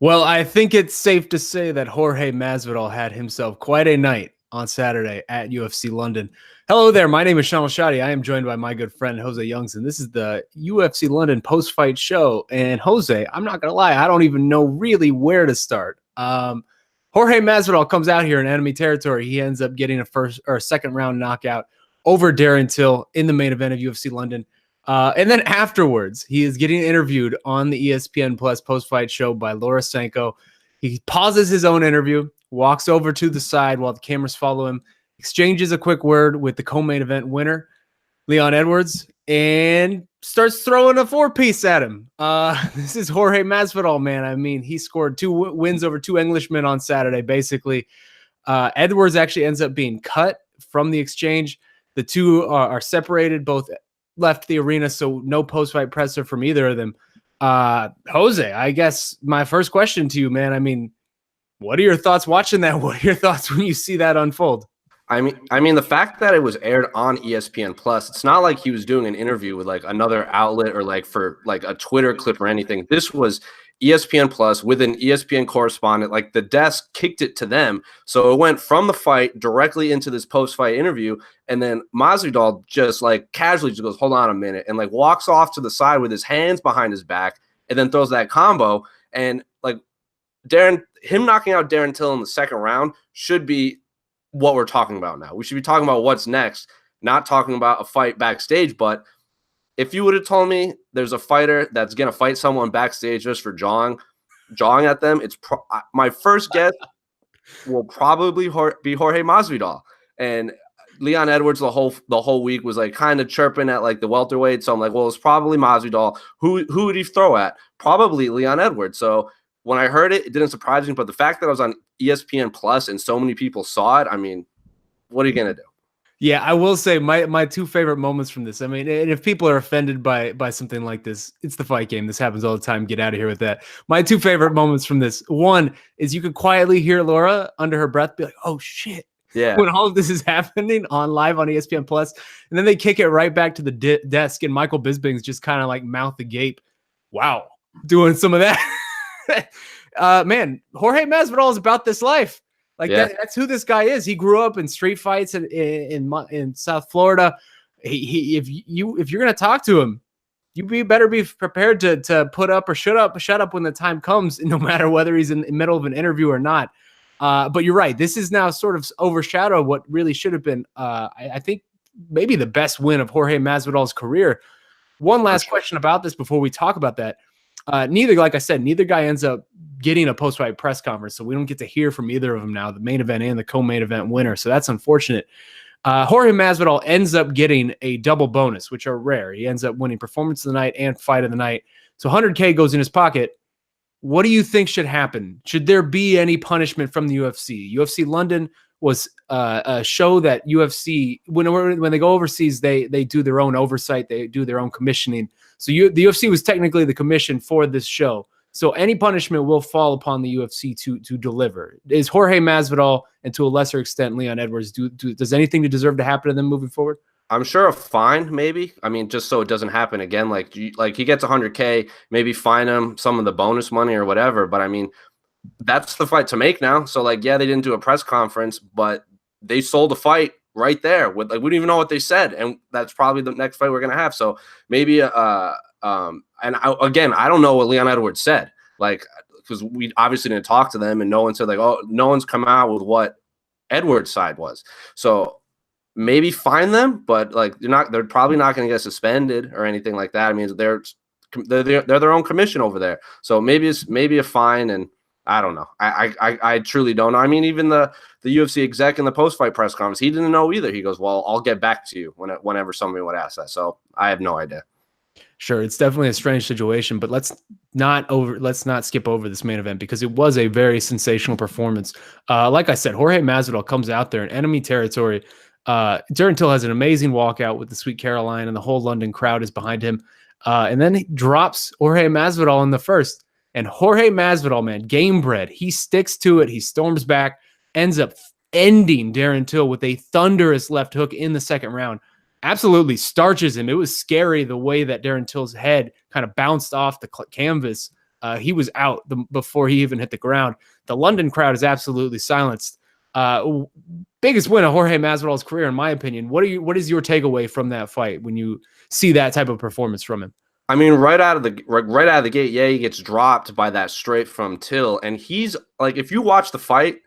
Well, I think it's safe to say that Jorge Masvidal had himself quite a night on Saturday at UFC London. Hello there. My name is Shaun Al-Shatti. I am joined by my good friend Jose Youngson. This is the UFC London post-fight show. And Jose, I'm not going to lie, I don't even know really where to start. Jorge Masvidal comes out here in enemy territory. He ends up getting a first or second round knockout over Darren Till in the main event of UFC London. And then afterwards, he is getting interviewed on the ESPN Plus post-fight show by Laura Sanko. He pauses his own interview, walks over to the side while the cameras follow him, exchanges a quick word with the co-main event winner, Leon Edwards, and starts throwing a four-piece at him. This is Jorge Masvidal, man. I mean, he scored 2 wins over 2 Englishmen on Saturday, basically. Edwards actually ends up being cut from the exchange. The two are separated, both left the arena, so no post-fight presser from either of them. Jose, I guess my first question to you, man, I mean, what are your thoughts watching that? What are your thoughts when you see that unfold? I mean, the fact that it was aired on ESPN Plus, it's not like he was doing an interview with like another outlet or like for like a Twitter clip or anything. This was ESPN Plus with an ESPN correspondent. Like the desk kicked it to them, so it went from the fight directly into this post-fight interview. And then Masvidal just like casually just goes, "Hold on a minute," and like walks off to the side with his hands behind his back, and then throws that combo. And like him knocking out Darren Till in the second round should be what we're talking about now. We should be talking about what's next, not talking about a fight backstage. But if you would have told me there's a fighter that's going to fight someone backstage just for jawing at them, it's my first guess will probably be Jorge Masvidal. And Leon Edwards the whole week was like kind of chirping at like the welterweight. So I'm like, well, it's probably Masvidal. Who would he throw at? Probably Leon Edwards. So when I heard it, it didn't surprise me. But the fact that I was on ESPN Plus and so many people saw it, I mean, what are you going to do? Yeah, I will say my 2 favorite moments from this. I mean, and if people are offended by something like this, it's the fight game. This happens all the time. Get out of here with that. My 2 favorite moments from this. One is you could quietly hear Laura under her breath be like, "Oh shit." Yeah. When all of this is happening live on ESPN Plus, and then they kick it right back to the desk, and Michael Bisping's just kind of like mouth agape. Wow, doing some of that. Man, Jorge Masvidal is about this life. Like that's who this guy is. He grew up in street fights in South Florida. If you're gonna talk to him, you better be prepared to put up or shut up when the time comes, no matter whether he's in the middle of an interview or not. But you're right. This is now sort of overshadowed what really should have been, I think, maybe the best win of Jorge Masvidal's career. One last question about this before we talk about that. Like I said, neither guy ends up getting a post-fight press conference, so we don't get to hear from either of them now, the main event and the co-main event winner. So that's unfortunate. Jorge Masvidal ends up getting a double bonus, which are rare. He ends up winning performance of the night and fight of the night. So $100K goes in his pocket. What do you think should happen? Should there be any punishment from the UFC? UFC London was a show that UFC, when they go overseas, they do their own oversight. They do their own commissioning. So the UFC was technically the commission for this show. So any punishment will fall upon the UFC to deliver. Is Jorge Masvidal, and to a lesser extent Leon Edwards, does anything to deserve to happen to them moving forward? I'm sure a fine, maybe. I mean, just so it doesn't happen again. Like he gets $100K, maybe fine him some of the bonus money or whatever. But I mean, that's the fight to make now. So like, yeah, they didn't do a press conference, but they sold the fight right there. With like, we don't even know what they said, and that's probably the next fight we're gonna have. So maybe I don't know what Leon Edwards said, like, because we obviously didn't talk to them, and no one said like, oh, no one's come out with what Edwards' side was. So maybe fine them, but like they're probably not going to get suspended or anything like that. I mean, they're their own commission over there. So maybe a fine, and I don't know. I truly don't know. I mean, even the UFC exec in the post-fight press conference, he didn't know either. He goes, well, I'll get back to you whenever somebody would ask that. So I have no idea. Sure, it's definitely a strange situation, but let's not skip over this main event because it was a very sensational performance. Like I said, Jorge Masvidal comes out there in enemy territory. Darren Till has an amazing walkout with the Sweet Caroline, and the whole London crowd is behind him. And then he drops Jorge Masvidal in the first. And Jorge Masvidal, man, game bred. He sticks to it. He storms back, ends up ending Darren Till with a thunderous left hook in the second round. Absolutely starches him. It was scary the way that Darren Till's head kind of bounced off the canvas. He was out before he even hit the ground. The London crowd is absolutely silenced. Biggest win of Jorge Masvidal's career, in my opinion. What is your takeaway from that fight when you see that type of performance from him? I mean, right out of the gate, yeah, he gets dropped by that straight from Till, and he's like, if you watch the fight,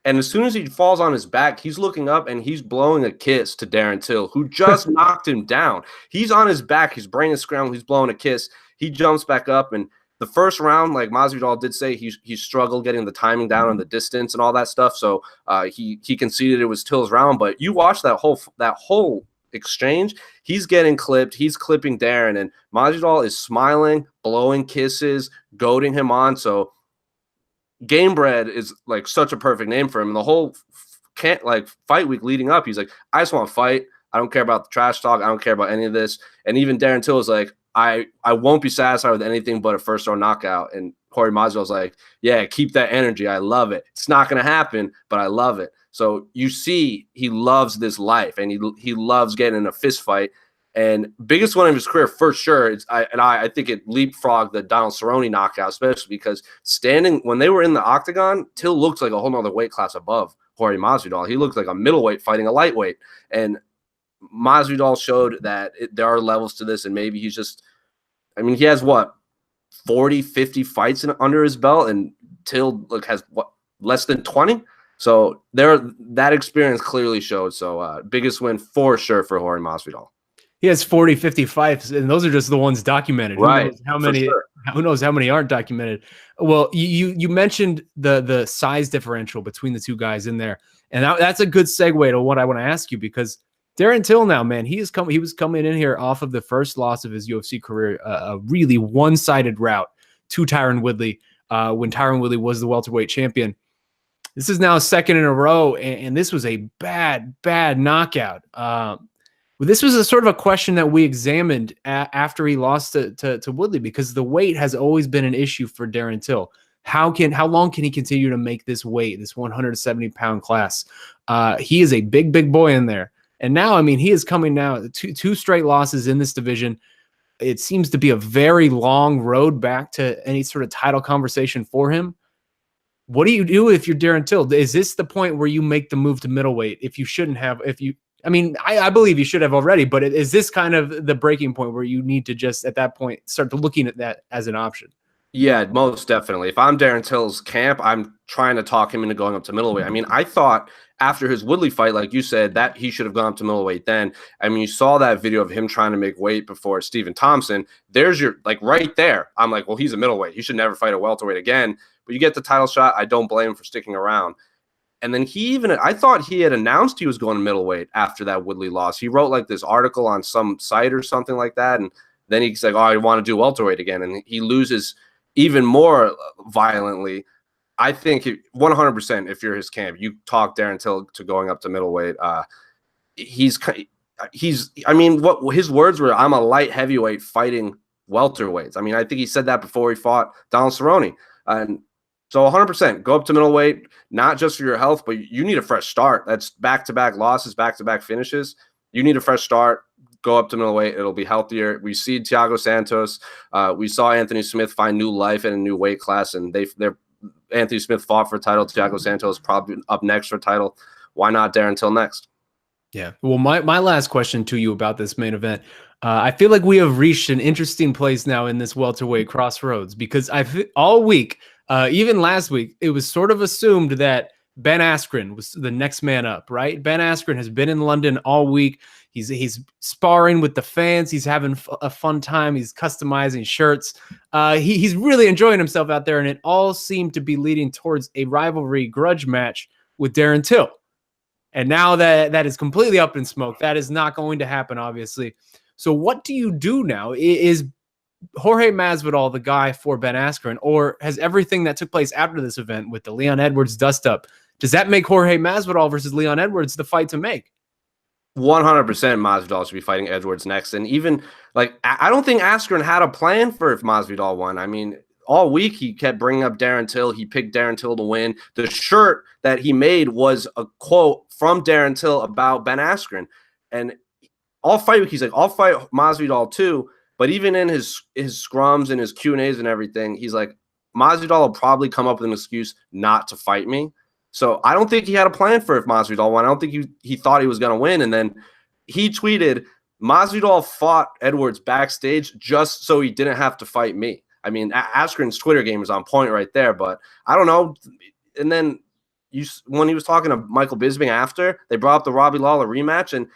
and as soon as he falls on his back, he's looking up and he's blowing a kiss to Darren Till, who just knocked him down. He's on his back, his brain is scrambled, he's blowing a kiss. He jumps back up, and the first round, like Masvidal did say, he struggled getting the timing down on the distance and all that stuff. So he conceded it was Till's round. But you watch that whole exchange, he's getting clipped, he's clipping Darren, and Masvidal is smiling, blowing kisses, goading him on. So Gamebred is like such a perfect name for him. And the whole fight week leading up, he's like, I just want to fight. I don't care about the trash talk. I don't care about any of this. And even Darren Till is like, I won't be satisfied with anything but a first round knockout. And Jorge Masvidal's like, yeah, keep that energy. I love it. It's not going to happen, but I love it. So you see, he loves this life, and he loves getting in a fist fight. And biggest one of his career for sure. I think it leapfrogged the Donald Cerrone knockout, especially because when they were in the octagon, Till looked like a whole nother weight class above Jorge Masvidal. He looked like a middleweight fighting a lightweight, and Masvidal showed that there are levels to this, and maybe he's just, I mean, he has 40, 50 fights under his belt, and Till has less than 20. So that experience clearly showed. So biggest win for sure for Jorge Masvidal. He has 40, 50 fights, and those are just the ones documented. Right. Who knows how many aren't documented? Well, you mentioned the size differential between the two guys in there, and that's a good segue to what I want to ask you, because Darren Till now, man, he was coming in here off of the first loss of his UFC career, a really one-sided rout to Tyron Woodley when Tyron Woodley was the welterweight champion. This is now second in a row, and this was a bad knockout. This was a sort of a question that we examined after he lost to Woodley, because the weight has always been an issue for Darren Till. How long can he continue to make this weight, this 170-pound class? He is a big boy in there. And now, I mean, he is coming now two straight losses in this division. It seems to be a very long road back to any sort of title conversation for him. What do you do if you're Darren Till? Is this the point where you make the move to middleweight if you shouldn't have? I believe you should have already, but is this kind of the breaking point where you need to just at that point start looking at that as an option? Yeah, most definitely. If I'm Darren Till's camp, I'm trying to talk him into going up to middleweight. I mean, I thought after his Woodley fight, like you said, that he should have gone up to middleweight then. I mean, you saw that video of him trying to make weight before Stephen Thompson. There's your, right there. I'm like, well, he's a middleweight. He should never fight a welterweight again. But you get the title shot. I don't blame him for sticking around. And then I thought he had announced he was going to middleweight after that Woodley loss. He wrote like this article on some site or something like that. And then he's like, oh, I want to do welterweight again. And he loses even more violently. I think 100%, if you're his camp, you talk Darren Till to going up to middleweight. I mean, what his words were, I'm a light heavyweight fighting welterweights. I mean, I think he said that before he fought Donald Cerrone. And so 100%, go up to middleweight, not just for your health, but you need a fresh start. That's back-to-back losses, back-to-back finishes. You need a fresh start. Go up to middleweight. It'll be healthier. We see Thiago Santos. We saw Anthony Smith find new life in a new weight class, and Anthony Smith fought for a title. Thiago Santos probably up next for a title. Why not Darren Till next? Yeah. Well, my last question to you about this main event, I feel like we have reached an interesting place now in this welterweight crossroads, because all week, even last week, it was sort of assumed that Ben Askren was the next man up, right? Ben Askren has been in London all week. He's sparring with the fans. He's having a fun time. He's customizing shirts. He's really enjoying himself out there, and it all seemed to be leading towards a rivalry grudge match with Darren Till. And now that is completely up in smoke. That is not going to happen, obviously. So what do you do now? Is Jorge Masvidal the guy for Ben Askren, or has everything that took place after this event with the Leon Edwards dust-up, does that make Jorge Masvidal versus Leon Edwards the fight to make? 100% Masvidal should be fighting Edwards next. And even, I don't think Askren had a plan for if Masvidal won. I mean, all week he kept bringing up Darren Till. He picked Darren Till to win. The shirt that he made was a quote from Darren Till about Ben Askren. And all fight week, he's like, I'll fight Masvidal too. But even in his scrums and his Q&As and everything, he's like, Masvidal will probably come up with an excuse not to fight me. So I don't think he had a plan for if Masvidal won. I don't think he thought he was going to win. And then he tweeted, Masvidal fought Edwards backstage just so he didn't have to fight me. I mean, Askren's Twitter game is on point right there, but I don't know. And then when he was talking to Michael Bisping after, they brought up the Robbie Lawler rematch, and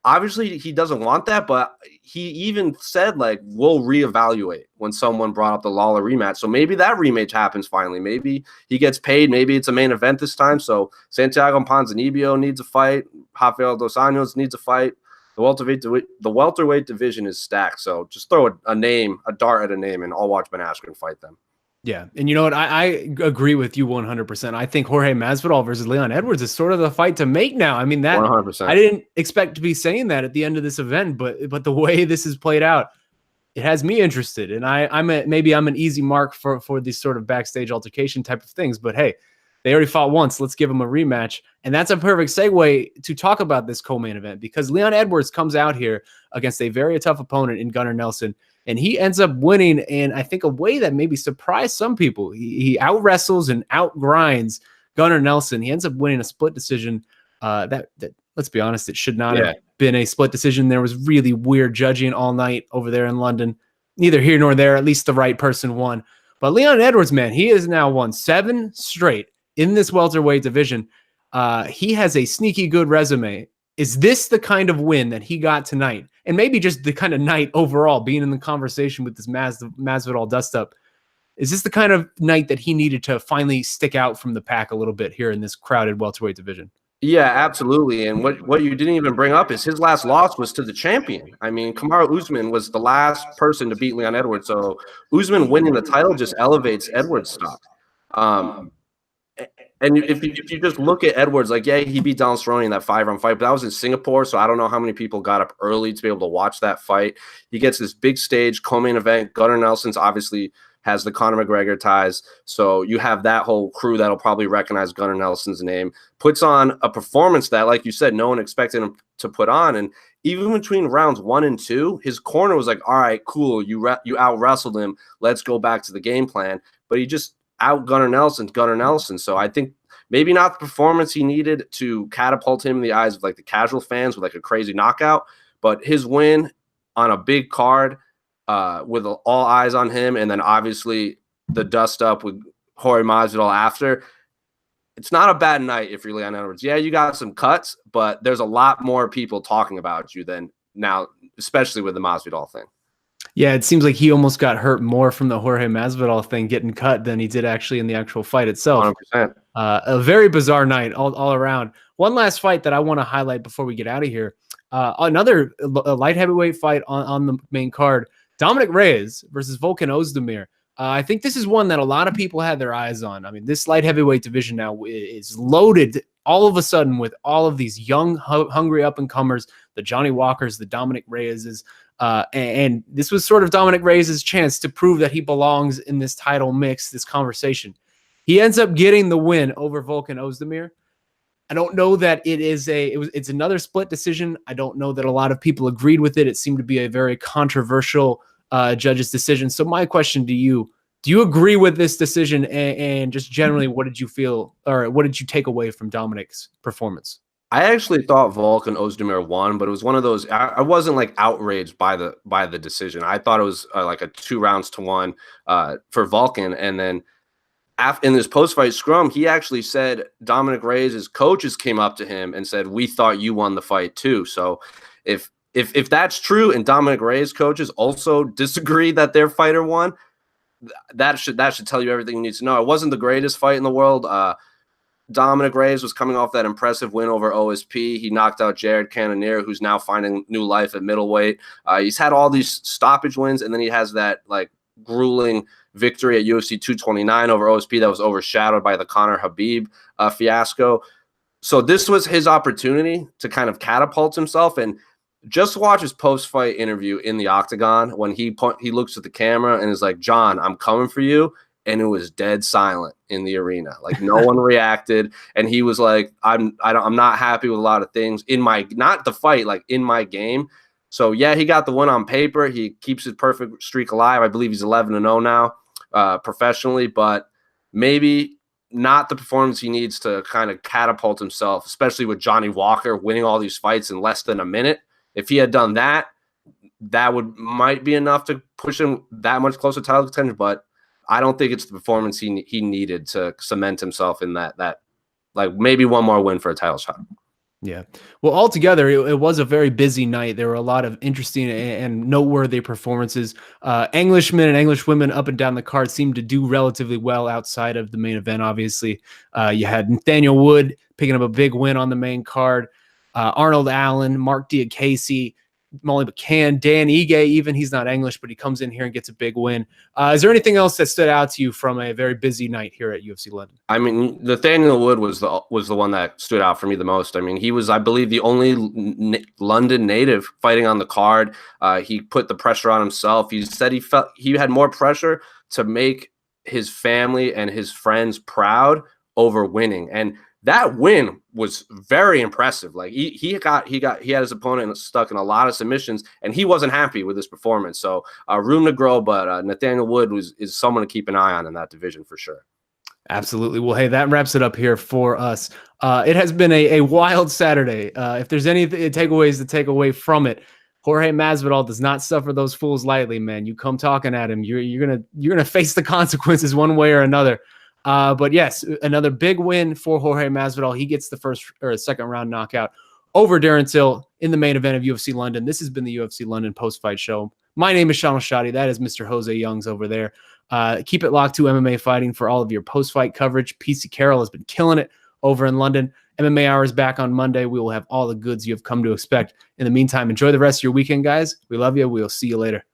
obviously he doesn't want that, but he even said, like, we'll reevaluate when someone brought up the Lawler rematch. So maybe that rematch happens finally. Maybe he gets paid. Maybe it's a main event this time. So Santiago Ponzinibbio needs a fight. Rafael Dos Anjos needs a fight. The welterweight division is stacked. So just throw a dart at a name, and I'll watch Ben Askren fight them. Yeah, and you know what? I agree with you 100%. I think Jorge Masvidal versus Leon Edwards is sort of the fight to make now. I mean, that 100%. I didn't expect to be saying that at the end of this event, but the way this is played out, it has me interested. And maybe I'm an easy mark for these sort of backstage altercation type of things. But hey, they already fought once. Let's give them a rematch. And that's a perfect segue to talk about this co-main event, because Leon Edwards comes out here against a very tough opponent in Gunnar Nelson. And he ends up winning in, I think, a way that maybe surprised some people. He out-wrestles and out-grinds Gunnar Nelson. He ends up winning a split decision that let's be honest, it should not have been a split decision. There was really weird judging all night over there in London. Neither here nor there. At least the right person won. But Leon Edwards, man, he has now won 7 straight in this welterweight division. He has a sneaky good resume. Is this the kind of win that he got tonight? And maybe just the kind of night overall, being in the conversation with this Masvidal dust-up. Is this the kind of night that he needed to finally stick out from the pack a little bit here in this crowded welterweight division? Yeah, absolutely. And what you didn't even bring up is his last loss was to the champion. I mean, Kamaru Usman was the last person to beat Leon Edwards. So Usman winning the title just elevates Edwards' stock. And if you just look at Edwards, like, yeah, he beat Donald Cerrone in that 5-round fight, but that was in Singapore, so I don't know how many people got up early to be able to watch that fight. He gets this big stage, co-main event. Gunnar Nelson's obviously has the Conor McGregor ties, so you have that whole crew that'll probably recognize Gunnar Nelson's name. Puts on a performance that, like you said, no one expected him to put on, and even between rounds 1 and 2, his corner was like, all right, cool, you out-wrestled him, let's go back to the game plan, but he just out Gunnar Nelson. So I think maybe not the performance he needed to catapult him in the eyes of like the casual fans with like a crazy knockout, but his win on a big card with all eyes on him, and then obviously the dust up with Jorge Masvidal after. It's not a bad night if you're Leon Edwards. Yeah, you got some cuts, but there's a lot more people talking about you than now, especially with the Masvidal thing. Yeah, it seems like he almost got hurt more from the Jorge Masvidal thing getting cut than he did actually in the actual fight itself. 100%. A very bizarre night all around. One last fight that I want to highlight before we get out of here. Another light heavyweight fight on the main card. Dominick Reyes versus Volkan Ozdemir. I think this is one that a lot of people had their eyes on. I mean, this light heavyweight division now is loaded all of a sudden with all of these young, hungry up-and-comers, the Johnny Walkers, the Dominick Reyeses. And this was sort of Dominick Reyes' chance to prove that he belongs in this title mix, this conversation. He ends up getting the win over Volkan Ozdemir. I don't know that it's another split decision. I don't know that a lot of people agreed with it. It seemed to be a very controversial judge's decision. So my question to you, do you agree with this decision? And just generally, what did you feel, or what did you take away from Dominick's performance? I actually thought Volkan Ozdemir won, but it was one of those. I wasn't like outraged by the decision. I thought it was like a 2-1 for Volkan, and then in this post-fight scrum, he actually said Dominick Reyes' coaches came up to him and said, "We thought you won the fight too." So if that's true, and Dominick Reyes' coaches also disagree that their fighter won, that should tell you everything you need to know. It wasn't the greatest fight in the world. Dominick Reyes was coming off that impressive win over OSP. He knocked out Jared Cannonier, who's now finding new life at middleweight. He's had all these stoppage wins, and then he has that like grueling victory at UFC 229 over OSP that was overshadowed by the Conor Habib fiasco. So this was his opportunity to kind of catapult himself. And just watch his post-fight interview in the octagon when he looks at the camera and is like, "John, I'm coming for you." And it was dead silent in the arena. Like no one reacted. And he was like, I'm not happy with a lot of things in my, not the fight, like in my game. So yeah, he got the win on paper. He keeps his perfect streak alive. I believe he's 11-0 now. professionally, but maybe not the performance he needs to kind of catapult himself, especially with Johnny Walker winning all these fights in less than a minute. If he had done that, that might be enough to push him that much closer to title contention, but I don't think it's the performance he needed to cement himself in that like maybe one more win for a title shot. Yeah. Well, altogether, it was a very busy night. There were a lot of interesting and noteworthy performances. Englishmen and Englishwomen up and down the card seemed to do relatively well outside of the main event, obviously. You had Nathaniel Wood picking up a big win on the main card. Arnold Allen, Mark Diakase, Molly McCann, Dan Ige, even he's not English, but he comes in here and gets a big win. Is there anything else that stood out to you from a very busy night here at UFC London? I mean, Nathaniel Wood was the one that stood out for me the most. I mean, he was, I believe, the only London native fighting on the card. He put the pressure on himself. He said he felt he had more pressure to make his family and his friends proud over winning, and that win was very impressive. Like he had his opponent stuck in a lot of submissions, and he wasn't happy with his performance. So room to grow, but Nathaniel Wood is someone to keep an eye on in that division for sure. Absolutely. Well, hey, that wraps it up here for us. It has been a wild Saturday. If there's any takeaways to take away from it, Jorge Masvidal does not suffer those fools lightly, man. You come talking at him, you're gonna face the consequences one way or another. But yes, another big win for Jorge Masvidal. He gets the first or second round knockout over Darren Till in the main event of UFC London. This has been the UFC London post-fight show. My name is Shaun Al-Shatti. That is Mr. Jose Youngs over there. Keep it locked to MMA Fighting for all of your post-fight coverage. PC Carroll has been killing it over in London. MMA Hour is back on Monday. We will have all the goods you have come to expect. In the meantime, enjoy the rest of your weekend, guys. We love you. We'll see you later.